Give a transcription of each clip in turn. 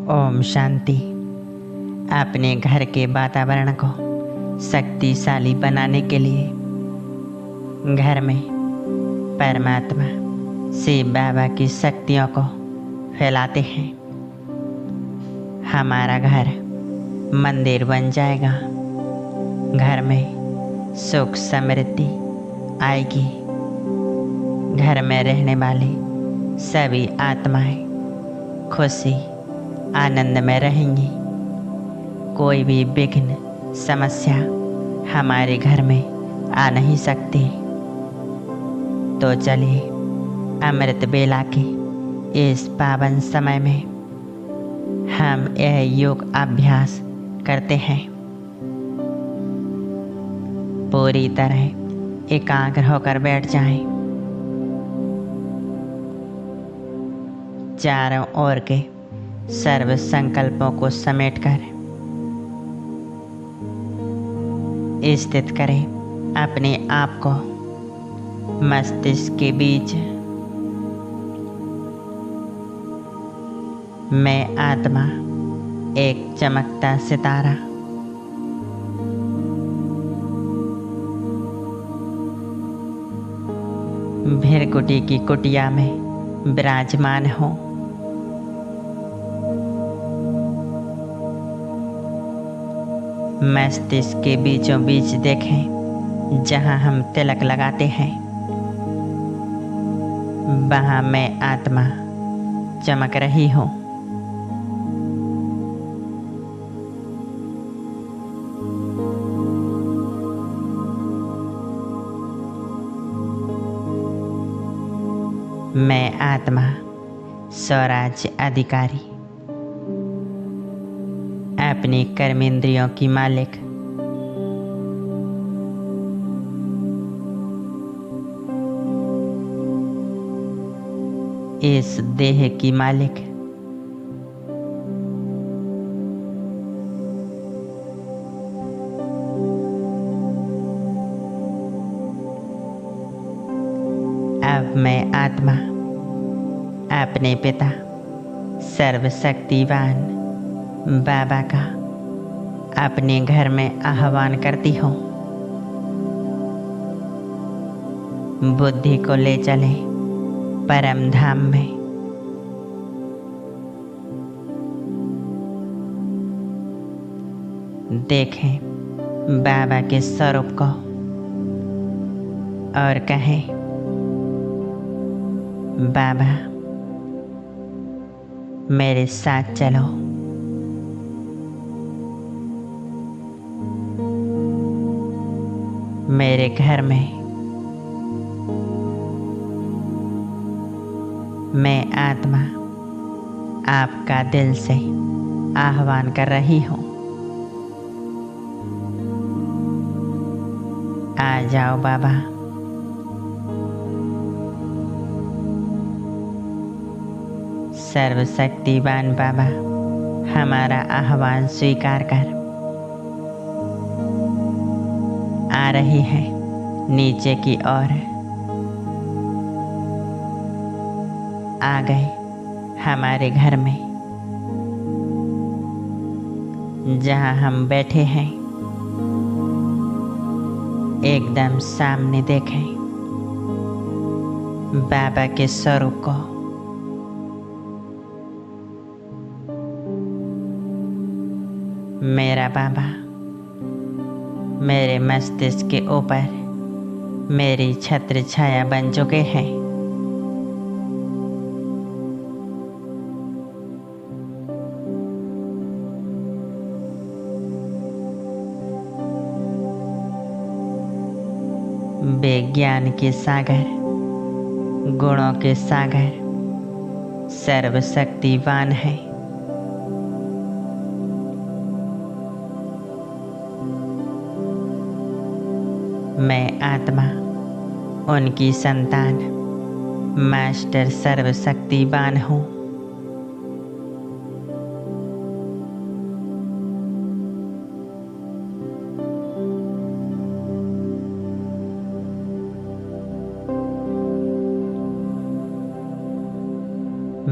ओम शांति। अपने घर के वातावरण को शक्तिशाली बनाने के लिए घर में परमात्मा शिव बाबा की शक्तियों को फैलाते हैं। हमारा घर मंदिर बन जाएगा। घर में सुख समृद्धि आएगी। घर में रहने वाली सभी आत्माएं खुशी आनंद में रहेंगी। कोई भी विघ्न समस्या हमारे घर में आ नहीं सकती। तो चलिए अमृत बेला के इस पावन समय में हम यह योग अभ्यास करते हैं। पूरी तरह एकाग्र होकर बैठ जाएं। चारों ओर के सर्व संकल्पों को समेटकर स्थित करें अपने आप को मस्तिष्क के बीच। मैं आत्मा एक चमकता सितारा भृकुटी की कुटिया में विराजमान हूँ। मस्तिष्क के बीचों बीच देखें, जहाँ हम तिलक लगाते हैं वहाँ मैं आत्मा चमक रही हूँ। मैं आत्मा स्वराज्य अधिकारी अपनी कर्मेंद्रियों की मालिक इस देह की मालिक अब मैं आत्मा अपने पिता सर्वशक्तिवान बाबा का अपने घर में आह्वान करती हूँ। बुद्धि को ले चले परम धाम में। देखें बाबा के स्वरूप को और कहें, बाबा मेरे साथ चलो। मेरे घर में मैं आत्मा आपका दिल से आह्वान कर रही हूँ। आ जाओ बाबा। सर्वशक्तिवान बाबा हमारा आह्वान स्वीकार कर आ रही है नीचे की ओर। आ गए हमारे घर में, जहाँ हम बैठे हैं एकदम सामने देखें बाबा के स्वरूप को। मेरा बाबा मेरे मस्तिष्क के ऊपर मेरी छत्र छाया बन चुके हैं। विज्ञान के सागर, गुणों के सागर, सर्वशक्तिवान है। मैं आत्मा उनकी संतान मास्टर सर्वशक्तिवान हूँ।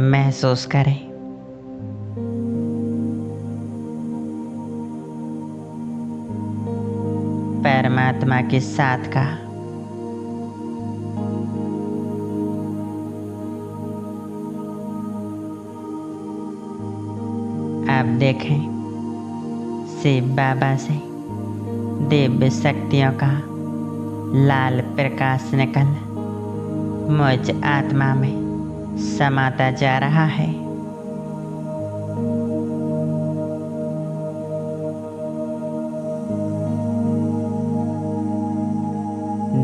महसूस करें आत्मा के साथ का। आप देखें शिव बाबा से दिव्य शक्तियों का लाल प्रकाश निकल मुझ आत्मा में समाता जा रहा है।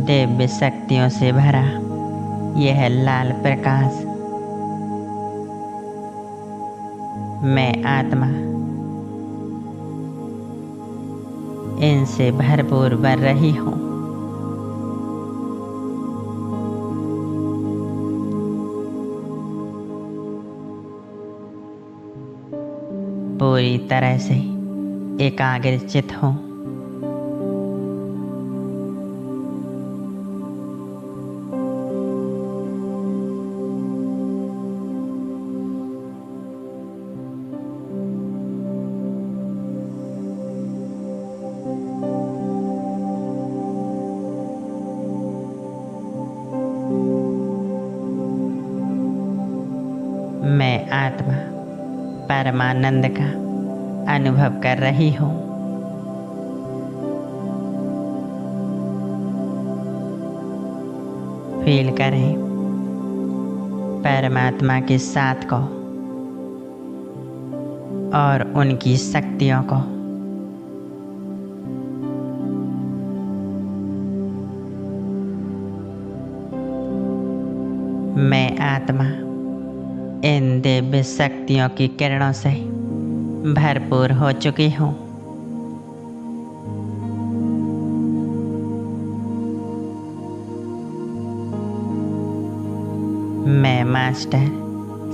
दिव्य शक्तियों से भरा यह लाल प्रकाश मैं आत्मा इनसे भरपूर बन रही हूँ। पूरी तरह से एकाग्रचित हूँ। मैं आत्मा परमानंद का अनुभव कर रही हूँ। फील करें परमात्मा के साथ को और उनकी शक्तियों को। मैं आत्मा इन दिव्य शक्तियों की किरणों से भरपूर हो चुकी हूँ। मैं मास्टर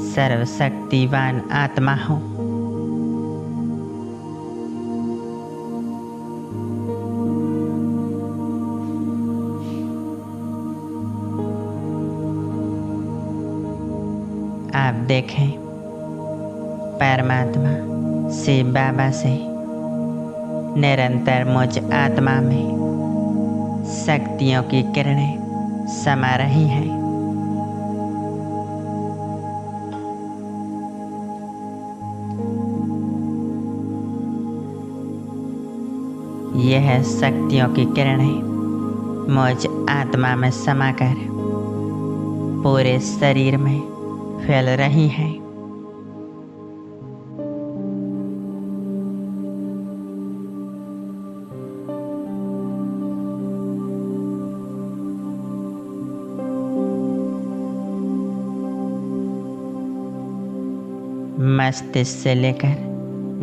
सर्वशक्तिवान आत्मा हूँ। आप देखें परमात्मा शिव बाबा से निरंतर मुझ आत्मा में शक्तियों की किरणें समा रही हैं। यह शक्तियों की किरणें मुझ आत्मा में समाकर पूरे शरीर में फैल रही हैं। मस्तिष्क से लेकर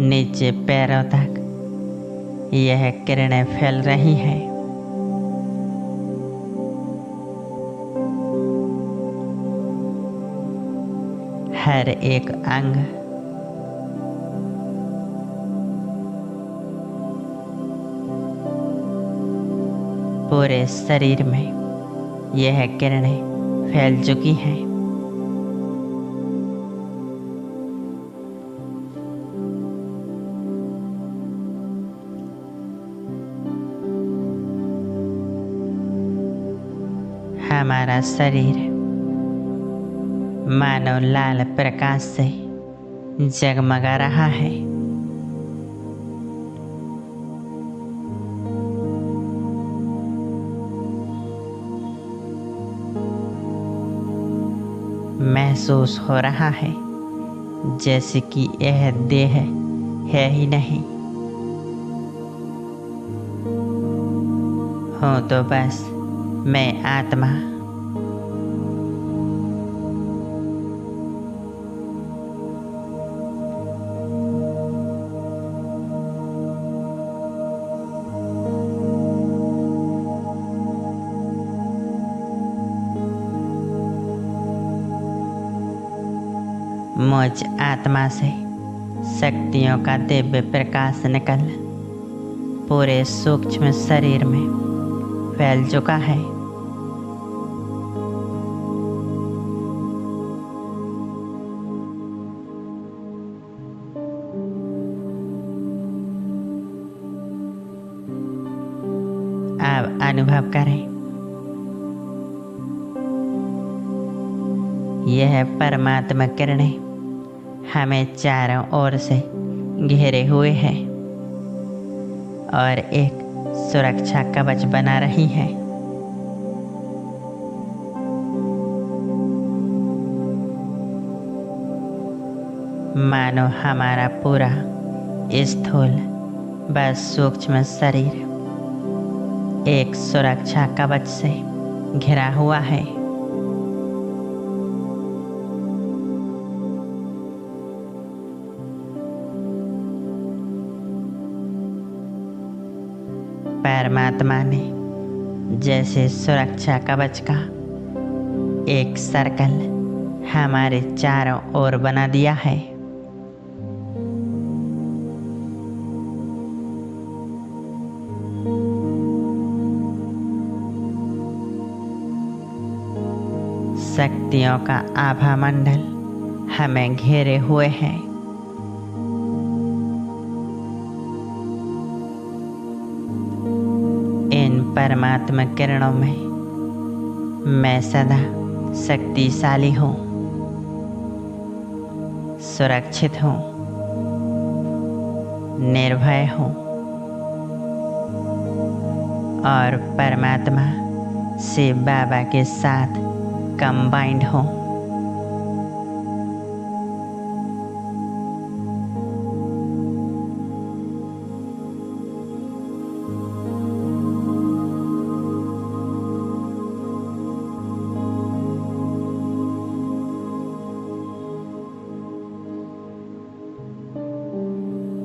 नीचे पैरों तक यह किरणें फैल रही हैं। हर एक अंग पूरे शरीर में यह किरणें फैल चुकी हैं। हमारा शरीर मानो लाल प्रकाश से जगमगा रहा है। महसूस हो रहा है जैसे कि यह देह है ही नहीं। हूँ तो बस मैं आत्मा। मुझ आत्मा से शक्तियों का दिव्य प्रकाश निकल पूरे सूक्ष्म शरीर में फैल चुका है। अब अनुभव करें। यह परमात्मा किरणें हमें चारों ओर से घेरे हुए हैं और एक सुरक्षा कवच बना रही हैं। मानो हमारा पूरा स्थूल व सूक्ष्म शरीर एक सुरक्षा कवच से घिरा हुआ है। परमात्मा ने जैसे सुरक्षा कवच का एक सर्कल हमारे चारों ओर बना दिया है, शक्तियों का आभा मंडल हमें घेरे हुए हैं। इन परमात्मा किरणों में मैं सदा शक्तिशाली हूँ, सुरक्षित हूँ, निर्भय हूँ और परमात्मा शिव बाबा के साथ कंबाइंड हूँ।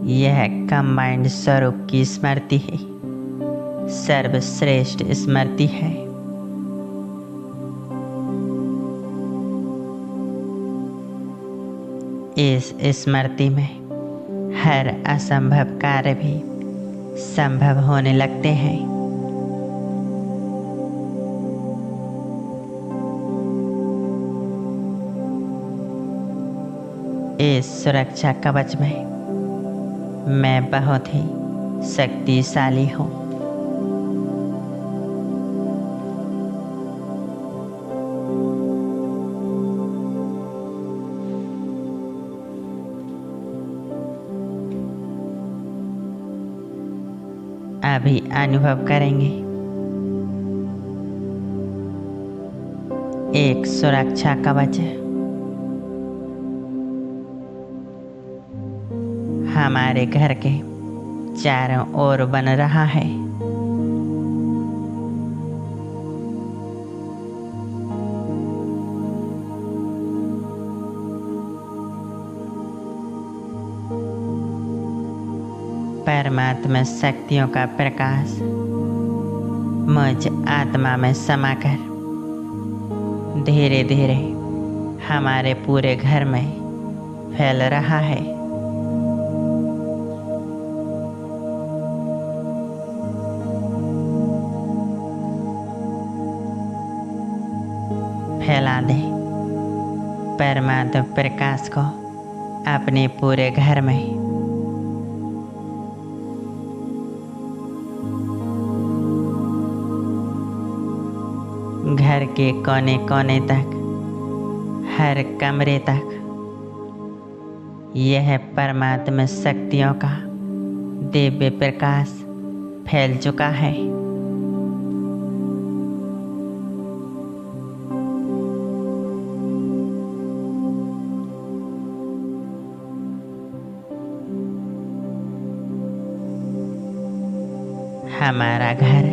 यह कंबाइंड स्वरूप की स्मृति है, सर्वश्रेष्ठ स्मृति है। इस स्मृति में हर असंभव कार्य भी संभव होने लगते हैं। इस सुरक्षा कवच में मैं बहुत ही शक्तिशाली हूँ। अभी अनुभव करेंगे एक सुरक्षा कवच हमारे घर के चारों ओर बन रहा है। परमात्मा शक्तियों का प्रकाश मुझ आत्मा में समाकर धीरे धीरे हमारे पूरे घर में फैल रहा है। फैला दे परमात्मा प्रकाश को अपने पूरे घर में। घर के कोने कोने तक, हर कमरे तक यह परमात्मा शक्तियों का दिव्य प्रकाश फैल चुका है। हमारा घर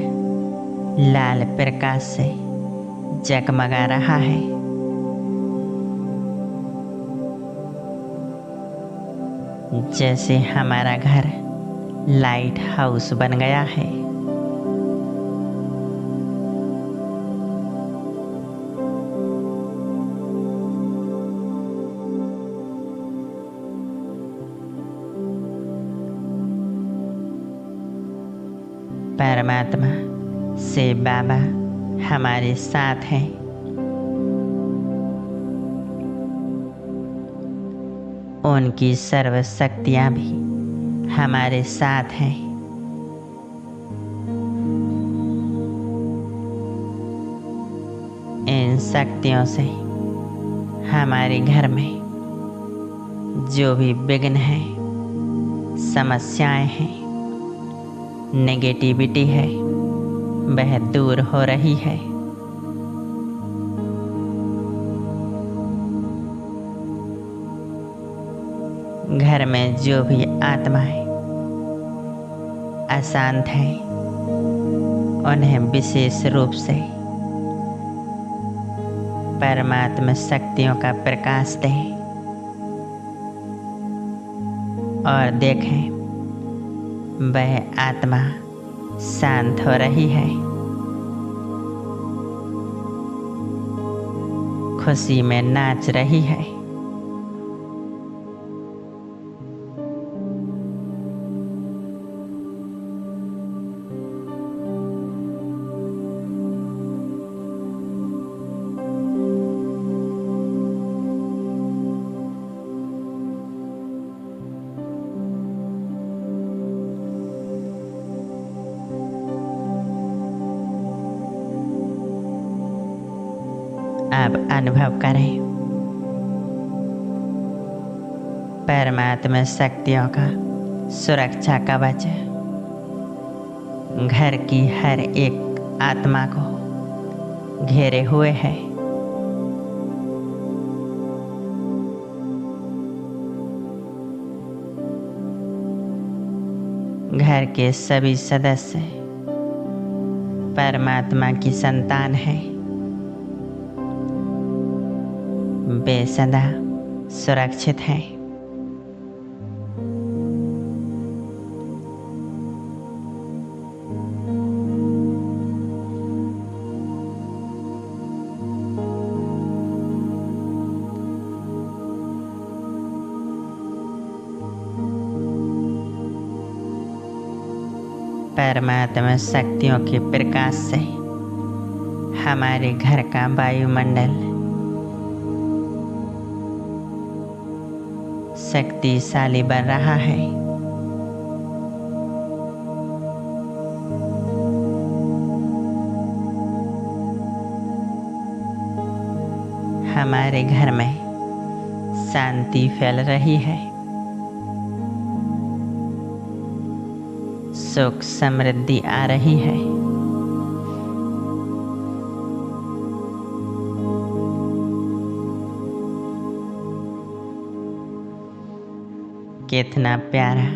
लाल प्रकाश से जगमगा रहा है। जैसे हमारा घर लाइट हाउस बन गया है। परमात्मा से बाबा हमारे साथ हैं। उनकी सर्व शक्तियाँ भी हमारे साथ हैं। शक्तियों से हमारे घर में जो भी विघ्न है, समस्याएं हैं, नेगेटिविटी है, वह दूर हो रही है। घर में जो भी आत्माएं अशांत हैं, उन्हें विशेष रूप से परमात्मा शक्तियों का प्रकाश दें और देखें वह आत्मा शांत हो रही है, खुशी में नाच रही है। अब अनुभव करें परमात्मा शक्तियों का सुरक्षा कवच घर की हर एक आत्मा को घेरे हुए है। घर के सभी सदस्य परमात्मा की संतान हैं। वे सदा सुरक्षित हैं। परमात्मा शक्तियों के प्रकाश से हमारे घर का वायुमंडल शक्तिशाली बन रहा है। हमारे घर में शांति फैल रही है। सुख समृद्धि आ रही है। कितना प्यारा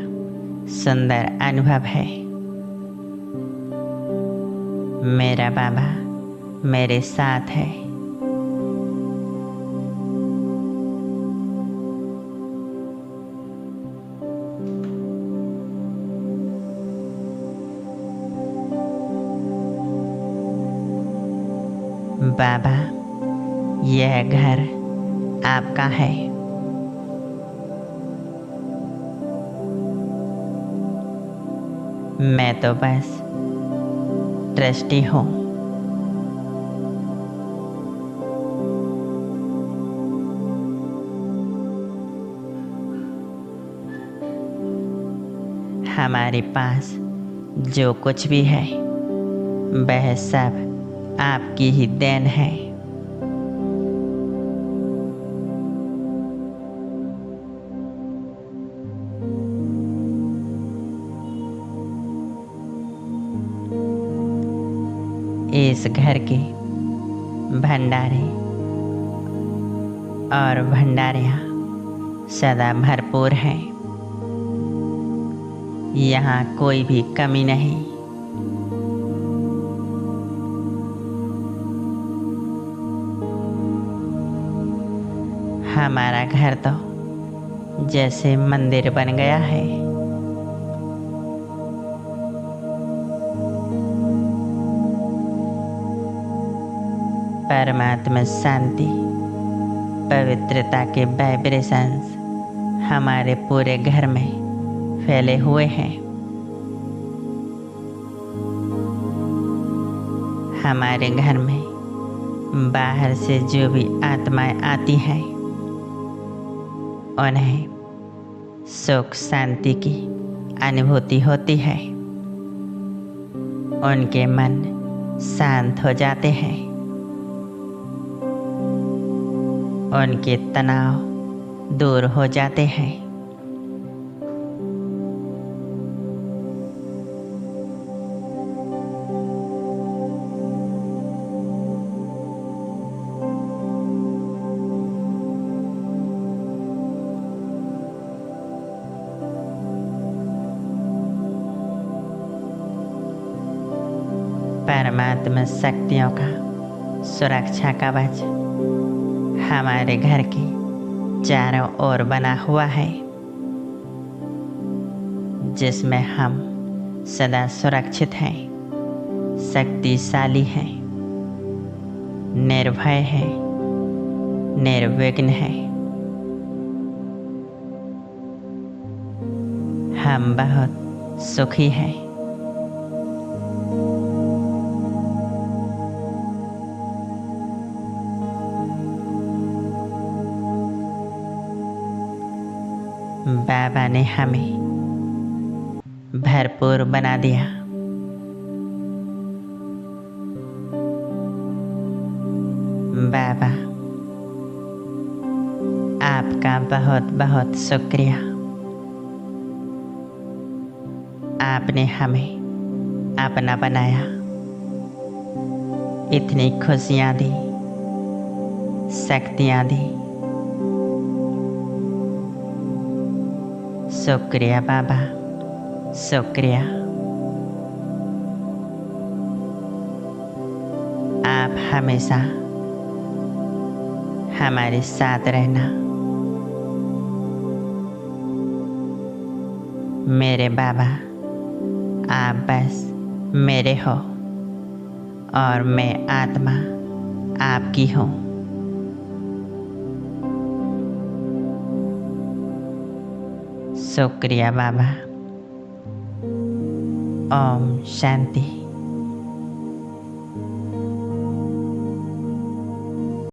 सुंदर अनुभव है। मेरा बाबा मेरे साथ है। बाबा, यह घर आपका है। मैं तो बस ट्रस्टी हूँ। हमारे पास जो कुछ भी है वह सब आपकी ही देन है। इस घर के भंडारे और भंडारियाँ सदा भरपूर हैं। यहाँ कोई भी कमी नहीं। हमारा घर तो जैसे मंदिर बन गया है। परमात्मा शांति पवित्रता के वाइब्रेशंस हमारे पूरे घर में फैले हुए हैं। हमारे घर में बाहर से जो भी आत्माएं आती हैं उन्हें सुख शांति की अनुभूति होती है। उनके मन शांत हो जाते हैं। उनके तनाव दूर हो जाते हैं। परमात्मा शक्तियों का सुरक्षा कवच हमारे घर के चारों ओर बना हुआ है, जिसमें हम सदा सुरक्षित हैं, शक्तिशाली हैं, निर्भय हैं, निर्विघ्न हैं। हम बहुत सुखी हैं। बाबा ने हमें भरपूर बना दिया। बाबा, आपका बहुत बहुत शुक्रिया। आपने हमें अपना बनाया, इतनी खुशियाँ दी, शक्तियाँ दी। शुक्रिया बाबा, शुक्रिया। आप हमेशा हमारे साथ रहना। मेरे बाबा, आप बस मेरे हो और मैं आत्मा आपकी हूँ। शुक्रिया बाबा। ओम शांति।